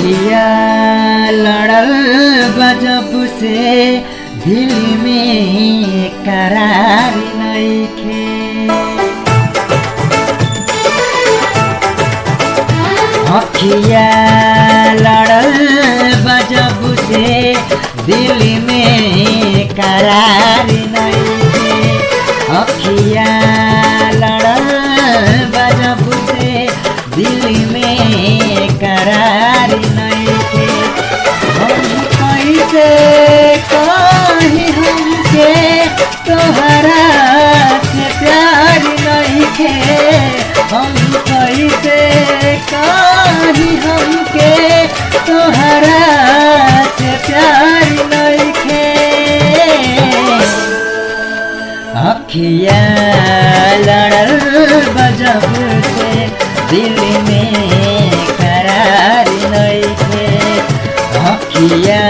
अखिया लड़ल बजब से दिल में करार नइखे। अखिया लड़ल बजब से दिल में करार नइखे। अखिया लड़ल बजब से दिल में करार नइखे। हम कैसे कहीं हमके तोहरा से प्यार नइखे। हम कैसे कहीं हमके तोहरा से प्यार नइखे। अखिया लड़ल बजब से दिल में करार नइखे। अखिया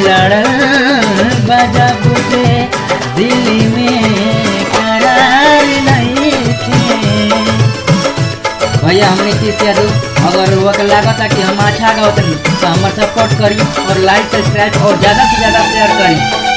लड़ल बजब से दिल में करार नइखे। भैया हमने नीतीश यादव अगर वक्त लागता कि हम अच्छा गावत तो हमारे सपोर्ट करी और लाइक सब्सक्राइब और ज़्यादा से ज़्यादा शेयर करी।